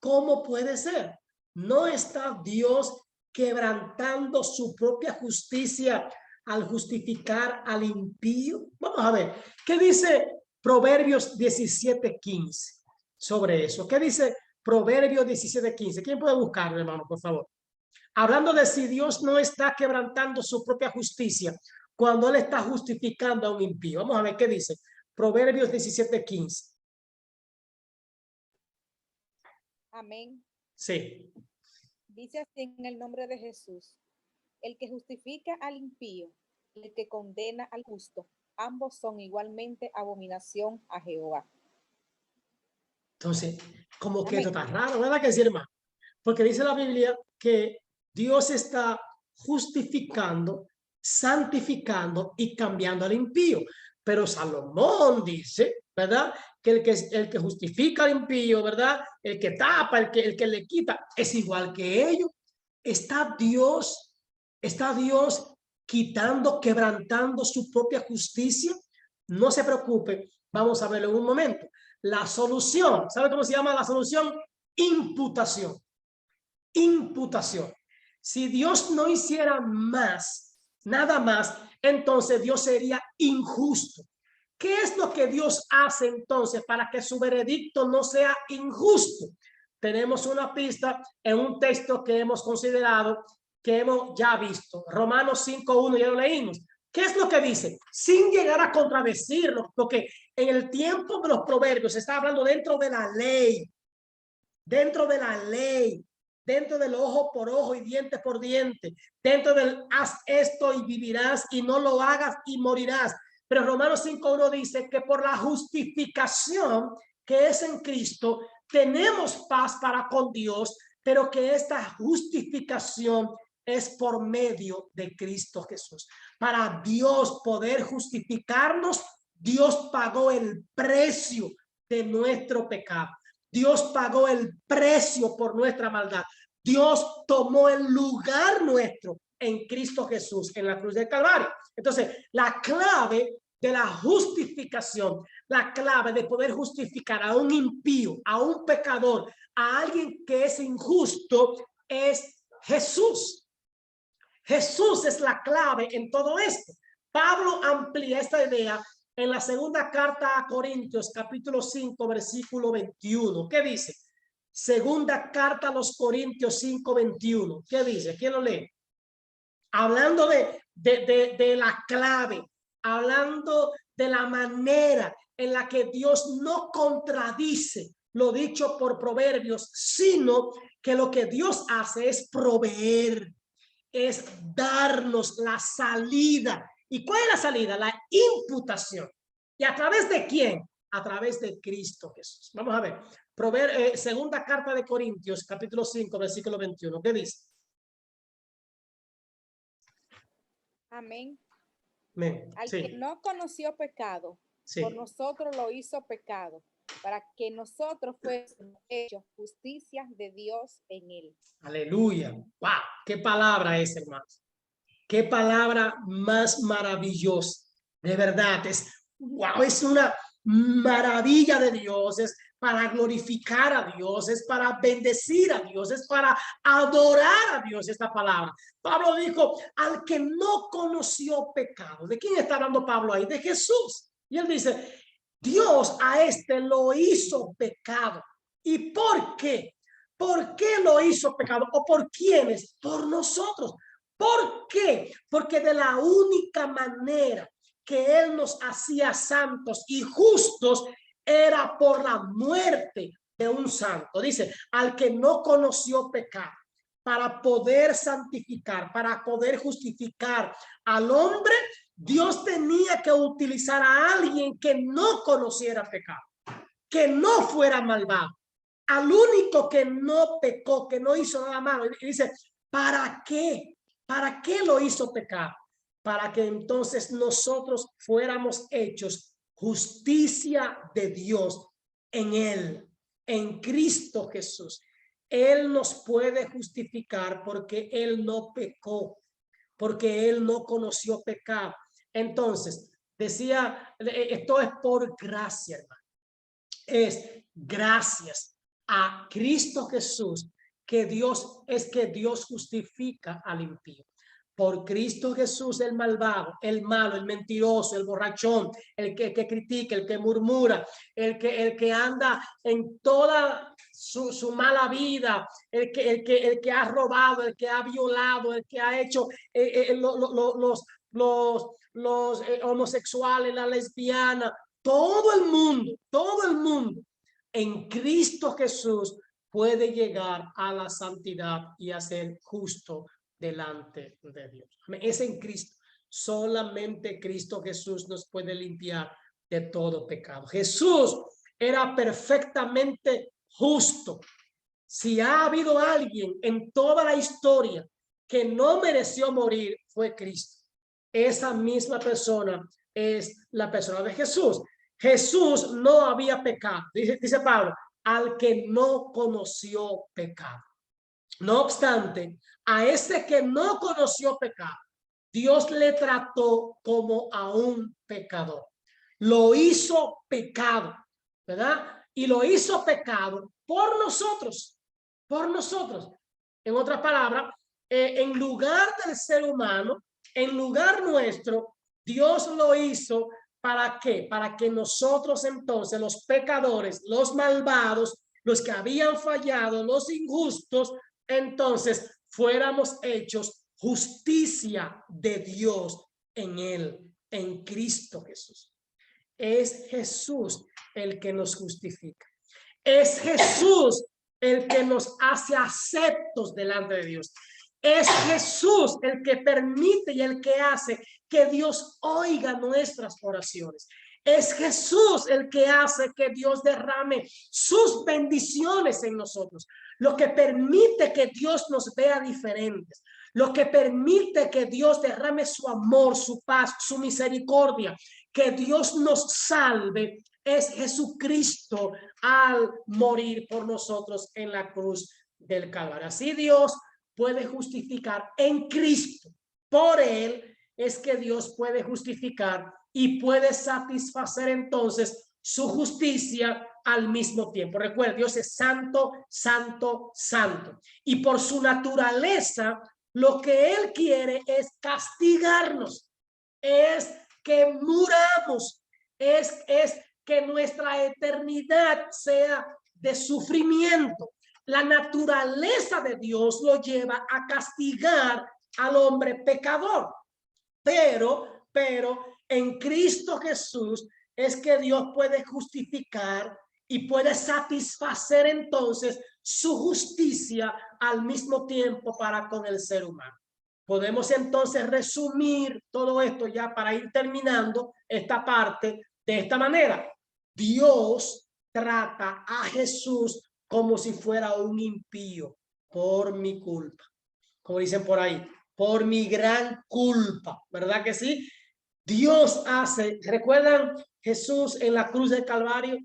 S2: ¿Cómo puede ser? ¿No está Dios quebrantando su propia justicia al justificar al impío? Vamos a ver, ¿qué dice Proverbios 17:15 sobre eso? ¿Qué dice Proverbios 17:15? ¿Quién puede buscarlo, hermano, por favor? Hablando de si Dios no está quebrantando su propia justicia cuando Él está justificando a un impío. Vamos a ver qué dice Proverbios 17:15.
S3: Amén.
S2: Sí.
S3: Dice así en el nombre de Jesús: el que justifica al impío y el que condena al justo, ambos son igualmente abominación a Jehová.
S2: Entonces, como que
S3: Amén.
S2: esto está raro, ¿verdad que decir, hermano? Porque dice la Biblia que Dios está justificando, santificando y cambiando al impío. Pero Salomón dice, ¿verdad? Que el que justifica al impío, ¿verdad? El que tapa, el que le quita, es igual que ellos. Está Dios quitando, quebrantando su propia justicia. No se preocupe, vamos a verlo en un momento. La solución, ¿sabe cómo se llama la solución? Imputación. Imputación. Si Dios no hiciera más, nada más, entonces Dios sería injusto. ¿Qué es lo que Dios hace entonces para que su veredicto no sea injusto? Tenemos una pista en un texto que hemos considerado, que hemos ya visto. Romanos 5:1, ya lo leímos. ¿Qué es lo que dice? Sin llegar a contradecirlo, porque en el tiempo de los proverbios se está hablando dentro de la ley, dentro de la ley, dentro del ojo por ojo y diente por diente, dentro del haz esto y vivirás y no lo hagas y morirás. Pero Romanos 5:1 dice que por la justificación que es en Cristo, tenemos paz para con Dios, pero que esta justificación es por medio de Cristo Jesús. Para Dios poder justificarnos, Dios pagó el precio de nuestro pecado. Dios pagó el precio por nuestra maldad. Dios tomó el lugar nuestro en Cristo Jesús, en la cruz del Calvario. Entonces, la clave de la justificación, la clave de poder justificar a un impío, a un pecador, a alguien que es injusto, es Jesús. Jesús es la clave en todo esto. Pablo amplía esta idea en la segunda carta a Corintios, capítulo 5, versículo 21. ¿Qué dice? Segunda carta a los Corintios 5:21. ¿Qué dice? ¿Quién lo lee? Hablando de la clave, hablando de la manera en la que Dios no contradice lo dicho por Proverbios, sino que lo que Dios hace es proveer, es darnos la salida. ¿Y cuál es la salida? La imputación. ¿Y a través de quién? A través de Cristo Jesús. Vamos a ver. Segunda carta de Corintios, capítulo 5, versículo 21. ¿Qué dice?
S3: Amén.
S2: Amén.
S3: Al
S2: Sí.
S3: que no conoció pecado,
S2: Sí.
S3: por nosotros lo hizo pecado, para que nosotros fuésemos hechos justicia de Dios en él.
S2: Aleluya. ¡Wow! ¿Qué palabra es, hermanos? Qué palabra más maravillosa. De verdad, wow, es una maravilla de Dios. Es para glorificar a Dios, es para bendecir a Dios, es para adorar a Dios esta palabra. Pablo dijo, al que no conoció pecado. ¿De quién está hablando Pablo ahí? De Jesús. Y él dice, Dios a este lo hizo pecado. ¿Y por qué? ¿Por qué lo hizo pecado? ¿O por quiénes? Por nosotros. ¿Por qué? Porque de la única manera que Él nos hacía santos y justos era por la muerte de un santo. Dice, al que no conoció pecado, para poder santificar, para poder justificar al hombre, Dios tenía que utilizar a alguien que no conociera pecado, que no fuera malvado, al único que no pecó, que no hizo nada malo. Y dice, ¿para qué? ¿Para qué lo hizo pecar? Para que entonces nosotros fuéramos hechos justicia de Dios en él, en Cristo Jesús. Él nos puede justificar porque Él no pecó, porque Él no conoció pecado. Entonces, decía, esto es por gracia, hermano. Es gracias a Cristo Jesús que Dios justifica al impío. Por Cristo Jesús, el malvado, el malo, el mentiroso, el borrachón, el que critica, el que murmura, el que anda en toda su mala vida, el que ha robado, el que ha violado, el que ha hecho los homosexuales, la lesbiana, todo el mundo en Cristo Jesús puede llegar a la santidad y a ser justo delante de Dios. Es en Cristo. Solamente Cristo Jesús nos puede limpiar de todo pecado. Jesús era perfectamente justo. Si ha habido alguien en toda la historia que no mereció morir, fue Cristo. Esa misma persona es la persona de Jesús. Jesús no había pecado, dice Pablo, al que no conoció pecado. No obstante, a ese que no conoció pecado, Dios le trató como a un pecador. Lo hizo pecado, ¿verdad? Y lo hizo pecado por nosotros, por nosotros. En otras palabras, en lugar del ser humano, en lugar nuestro, Dios lo hizo ¿para qué? Para que nosotros entonces, los pecadores, los malvados, los que habían fallado, los injustos, entonces fuéramos hechos justicia de Dios en él, en Cristo Jesús. Es Jesús el que nos justifica. Es Jesús el que nos hace aceptos delante de Dios. Es Jesús el que permite y el que hace que Dios oiga nuestras oraciones. Es Jesús el que hace que Dios derrame sus bendiciones en nosotros. Lo que permite que Dios nos vea diferentes. Lo que permite que Dios derrame su amor, su paz, su misericordia. Que Dios nos salve es Jesucristo al morir por nosotros en la cruz del Calvario. Así Dios puede justificar en Cristo. Por él es que Dios puede justificar y puede satisfacer entonces su justicia al mismo tiempo. Recuerda, Dios es santo, santo, santo. Y por su naturaleza, lo que él quiere es castigarnos, es que muramos, es que nuestra eternidad sea de sufrimiento. La naturaleza de Dios lo lleva a castigar al hombre pecador. Pero en Cristo Jesús es que Dios puede justificar y puede satisfacer entonces su justicia al mismo tiempo para con el ser humano. Podemos entonces resumir todo esto ya para ir terminando esta parte de esta manera. Dios trata a Jesús como si fuera un impío por mi culpa. Como dicen por ahí, por mi gran culpa, ¿verdad que sí? Dios hace, ¿recuerdan Jesús en la cruz del Calvario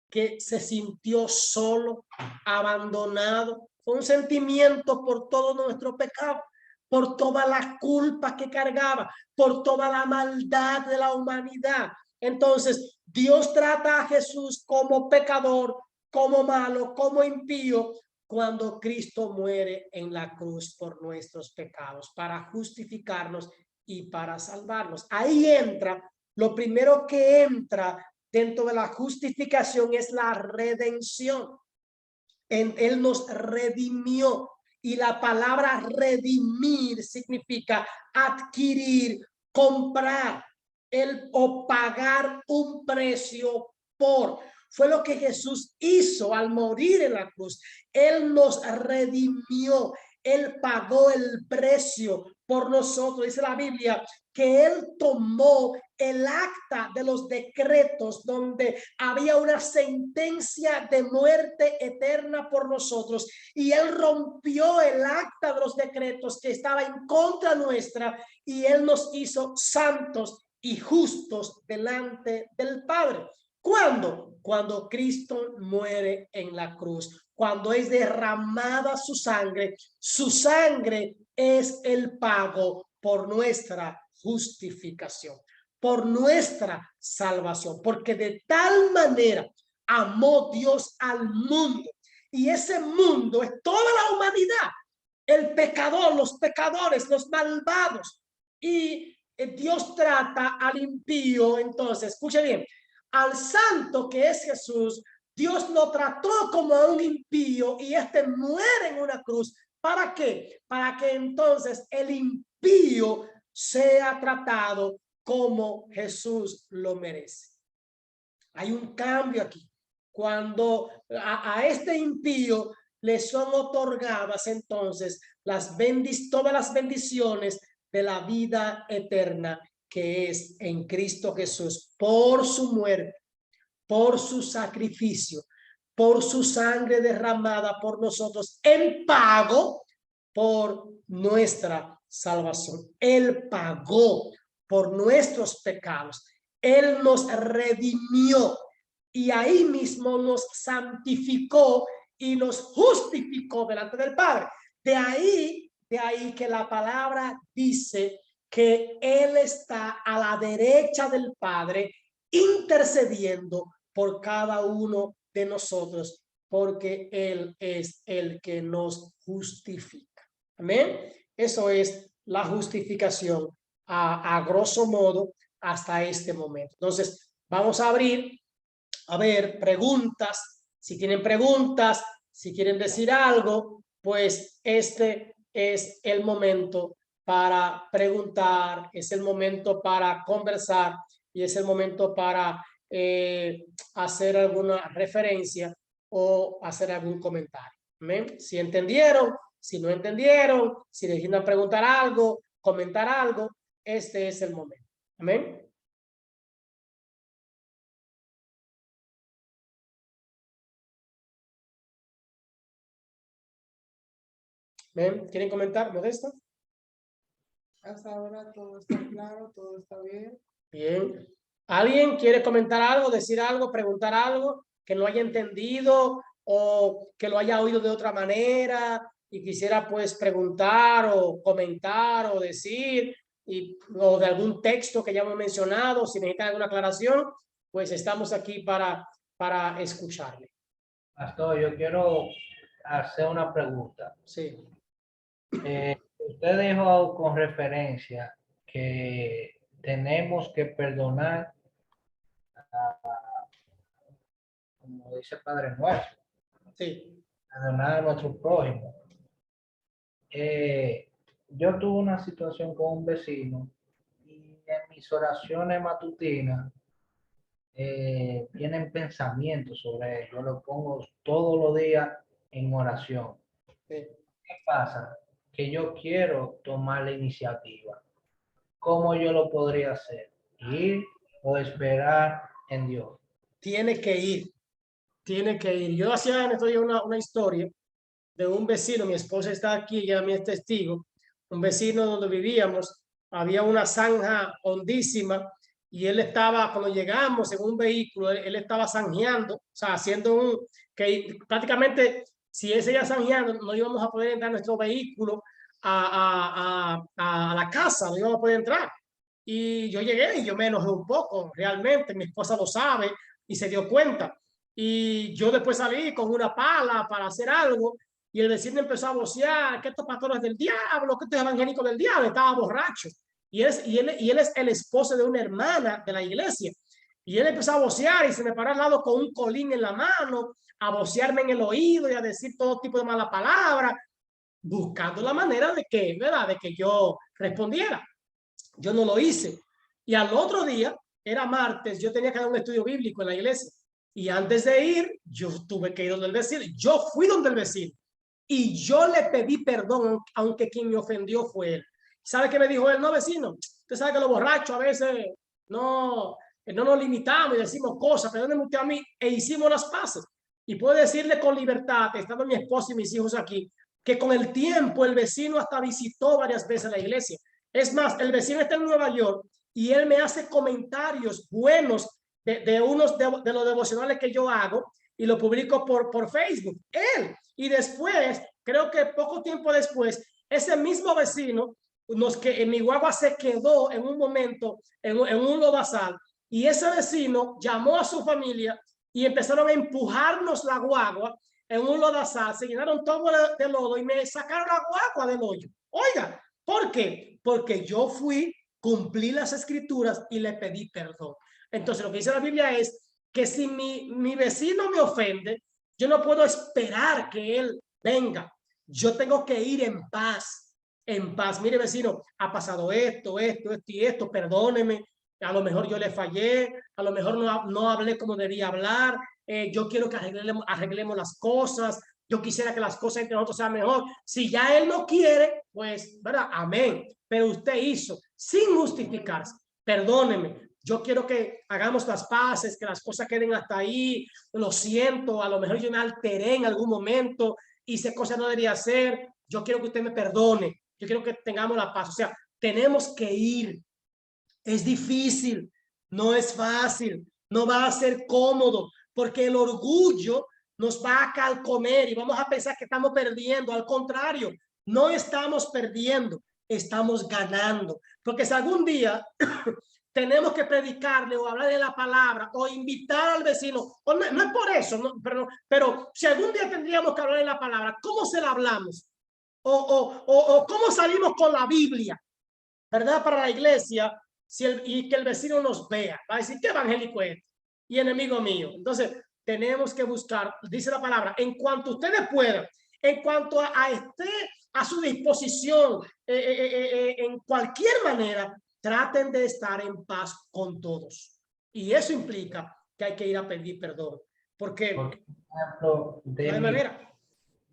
S2: que se sintió solo, abandonado? Fue un sentimiento por todo nuestro pecado, por toda la culpa que cargaba, por toda la maldad de la humanidad. Entonces, Dios trata a Jesús como pecador, como malo, como impío, cuando Cristo muere en la cruz por nuestros pecados, para justificarnos y para salvarnos. Ahí entra, lo primero que entra dentro de la justificación es la redención. Él nos redimió. Y la palabra redimir significa adquirir, comprar, o pagar un precio por. Fue lo que Jesús hizo al morir en la cruz. Él nos redimió. Él pagó el precio por nosotros. Dice la Biblia que él tomó el acta de los decretos donde había una sentencia de muerte eterna por nosotros, y él rompió el acta de los decretos que estaba en contra nuestra, y él nos hizo santos y justos delante del Padre. ¿Cuándo? Cuando Cristo muere en la cruz, cuando es derramada su sangre es el pago por nuestra justificación, por nuestra salvación, porque de tal manera amó Dios al mundo, y ese mundo es toda la humanidad, el pecador, los pecadores, los malvados, y Dios trata al impío. Entonces, escuche bien, al santo que es Jesús, Dios lo trató como a un impío y este muere en una cruz. ¿Para qué? Para que entonces el impío sea tratado como Jesús lo merece. Hay un cambio aquí. Cuando a este impío le son otorgadas entonces todas las bendiciones de la vida eterna que es en Cristo Jesús, por su muerte, por su sacrificio, por su sangre derramada por nosotros en pago por nuestra salvación. Él pagó por nuestros pecados. Él nos redimió y ahí mismo nos santificó y nos justificó delante del Padre. De ahí que la palabra dice que Él está a la derecha del Padre intercediendo por cada uno de nosotros, porque Él es el que nos justifica. Amén. Eso es la justificación a grosso modo hasta este momento. Entonces, vamos a abrir a ver preguntas. Si tienen preguntas, si quieren decir algo, pues este es el momento para preguntar, es el momento para conversar y es el momento para hacer alguna referencia o hacer algún comentario. ¿Amén? Si entendieron, si no entendieron, si les quieren preguntar algo, comentar algo, este es el momento. Amén. ¿Ven? ¿Quieren comentar, Modesta?
S5: Hasta ahora todo está claro, todo está bien.
S2: Bien. ¿Alguien quiere comentar algo, decir algo, preguntar algo que no haya entendido o que lo haya oído de otra manera y quisiera pues preguntar o comentar o decir o de algún texto que ya hemos mencionado? Si necesitan alguna aclaración, pues estamos aquí para escucharle.
S1: Pastor, yo quiero hacer una pregunta.
S2: Sí.
S1: Usted dijo con referencia que tenemos que perdonar, como dice el Padre Nuestro,
S2: Sí.
S1: perdonar a nuestro prójimo. Yo tuve una situación con un vecino y en mis oraciones matutinas vienen pensamientos sobre él. Yo lo pongo todos los días en oración.
S2: Sí.
S1: ¿Qué pasa? Que yo quiero tomar la iniciativa. ¿Cómo yo lo podría hacer? ¿Ir o esperar en Dios?
S2: Tiene que ir. Tiene que ir. Yo hacía en estos días una historia de un vecino, mi esposa está aquí, ya mi es testigo, un vecino donde vivíamos, había una zanja hondísima y él estaba, cuando llegamos en un vehículo, él estaba zanjeando, o sea, haciendo que prácticamente si él seguía zanjeando, no íbamos a poder entrar en nuestro vehículo a la casa, no íbamos a poder entrar. Y yo llegué y yo me enojé un poco, realmente, mi esposa lo sabe y se dio cuenta. Y yo después salí con una pala para hacer algo y el vecino empezó a vocear que estos pastores del diablo, que estos evangélicos del diablo, estaba borracho. Y él es el esposo de una hermana de la iglesia. Y él empezó a vocear y se me paró al lado con un colín en la mano, a vocearme en el oído y a decir todo tipo de malas palabras, buscando la manera de que, ¿verdad?, de que yo respondiera. Yo no lo hice. Y al otro día, era martes, yo tenía que dar un estudio bíblico en la iglesia. Y antes de ir, yo tuve que ir donde el vecino. Yo fui donde el vecino. Y yo le pedí perdón, aunque quien me ofendió fue él. ¿Sabe qué me dijo él? No, vecino, usted sabe que los borrachos a veces no nos limitamos y decimos cosas, perdóneme usted a mí, e hicimos las paces. Y puedo decirle con libertad, estando mi esposa y mis hijos aquí, que con el tiempo el vecino hasta visitó varias veces la iglesia. Es más, el vecino está en Nueva York y él me hace comentarios buenos de los devocionales que yo hago y lo publico por Facebook. Él. Y después, creo que poco tiempo después, ese mismo vecino, en mi guagua se quedó en un momento en un lodazal, y ese vecino llamó a su familia y empezaron a empujarnos la guagua en un lodazal, se llenaron todo de lodo y me sacaron la guagua del hoyo. Oiga, ¿por qué? Porque yo fui, cumplí las escrituras y le pedí perdón. Entonces lo que dice la Biblia es que si mi vecino me ofende, yo no puedo esperar que él venga. Yo tengo que ir en paz, en paz. Mire, vecino, ha pasado esto y esto, perdóneme. A lo mejor yo le fallé, a lo mejor no hablé como debía hablar. Yo quiero que arreglemos las cosas. Yo quisiera que las cosas entre nosotros sean mejor. Si ya él no quiere, pues, ¿verdad? Amén. Pero usted hizo sin justificarse. Perdóneme. Yo quiero que hagamos las paces, que las cosas queden hasta ahí. Lo siento, a lo mejor yo me alteré en algún momento, hice cosas que no debería hacer. Yo quiero que usted me perdone. Yo quiero que tengamos la paz. O sea, tenemos que ir. Es difícil, no es fácil, no va a ser cómodo, porque el orgullo nos va a calcomer y vamos a pensar que estamos perdiendo. Al contrario, no estamos perdiendo, estamos ganando. Porque si algún día tenemos que predicarle o hablar de la palabra o invitar al vecino, o no es por eso, no, pero si algún día tendríamos que hablar de la palabra, ¿cómo se la hablamos? O cómo salimos con la Biblia, ¿verdad? Para la iglesia, y que el vecino nos vea, va a decir, ¿qué evangélico es? Y enemigo mío. Entonces, tenemos que buscar, dice la palabra, en cuanto ustedes puedan, en cuanto a su disposición, en cualquier manera, traten de estar en paz con todos. Y eso implica que hay que ir a pedir perdón. Porque
S1: Por ejemplo,
S2: no hay manera.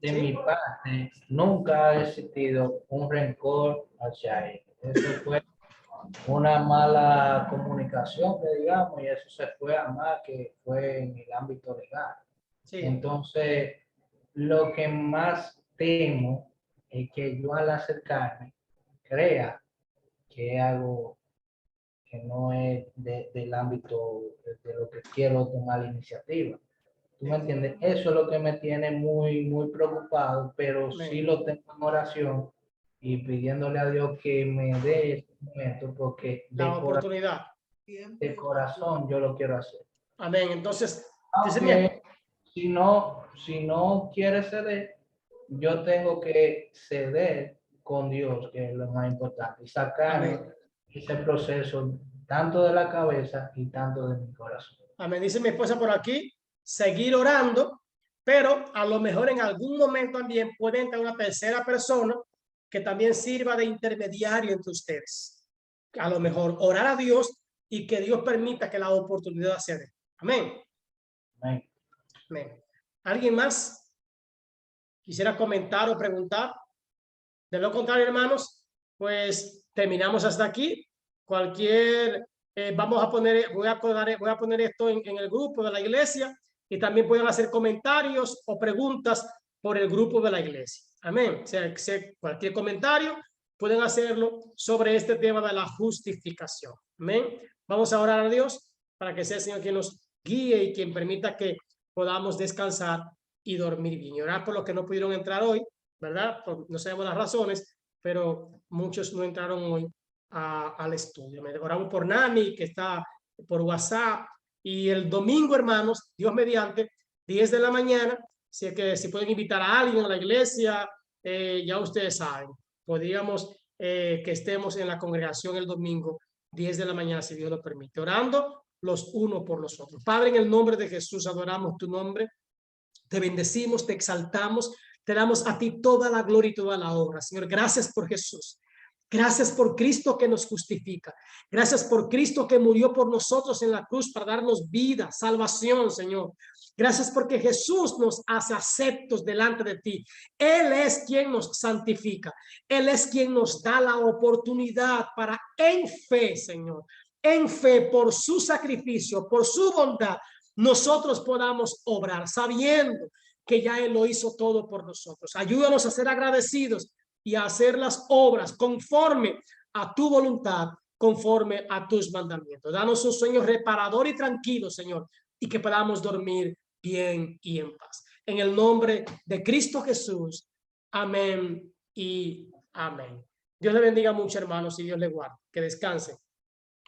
S1: de
S2: ¿Sí?
S1: mi parte, nunca ha existido un rencor hacia él. Eso fue una mala comunicación, que digamos, y eso se fue a más que fue en el ámbito legal.
S2: Sí.
S1: Entonces, lo que más temo es que yo al acercarme crea que es algo que no es del ámbito de lo que quiero tomar la iniciativa. ¿Tú me entiendes? Eso es lo que me tiene muy, muy preocupado, pero sí lo tengo en oración y pidiéndole a Dios que me dé este momento, porque
S2: La oportunidad.
S1: de corazón yo lo quiero hacer.
S2: Amén. Entonces,
S1: Aunque si no quiere ceder, yo tengo que ceder con Dios, que es lo más importante, y sacar ese proceso tanto de la cabeza y tanto de mi corazón.
S2: amén. Dice mi esposa por aquí, seguir orando, pero a lo mejor en algún momento también puede entrar una tercera persona que también sirva de intermediario entre ustedes. A lo mejor orar a Dios y que Dios permita que la oportunidad se dé. Amén.
S1: Amén.
S2: Amén. ¿Alguien más quisiera comentar o preguntar? De lo contrario, hermanos, pues terminamos hasta aquí. Cualquier, voy a poner esto en el grupo de la iglesia, y también pueden hacer comentarios o preguntas por el grupo de la iglesia. Amén. O sea, cualquier comentario pueden hacerlo sobre este tema de la justificación. Amén. Vamos a orar a Dios para que sea el Señor quien nos guíe y quien permita que podamos descansar y dormir bien. Y orar por los que no pudieron entrar hoy, ¿verdad? No sabemos las razones, pero muchos no entraron hoy al estudio. Oramos por Nani, que está por WhatsApp, y el domingo, hermanos, Dios mediante, 10 de la mañana, si pueden invitar a alguien a la iglesia, ya ustedes saben, podríamos que estemos en la congregación el domingo, 10 de la mañana, si Dios lo permite, orando los unos por los otros. Padre, en el nombre de Jesús, adoramos tu nombre, te bendecimos, te exaltamos, te damos a ti toda la gloria y toda la honra. Señor, gracias por Jesús. Gracias por Cristo que nos justifica. Gracias por Cristo que murió por nosotros en la cruz para darnos vida, salvación, Señor. Gracias porque Jesús nos hace aceptos delante de ti. Él es quien nos santifica. Él es quien nos da la oportunidad para, en fe, Señor, en fe, por su sacrificio, por su bondad, nosotros podamos obrar sabiendo que ya Él lo hizo todo por nosotros. Ayúdanos a ser agradecidos y a hacer las obras conforme a tu voluntad, conforme a tus mandamientos. Danos un sueño reparador y tranquilo, Señor, y que podamos dormir bien y en paz. En el nombre de Cristo Jesús. Amén y amén. Dios le bendiga mucho, hermanos, y Dios le guarde. Que descanse.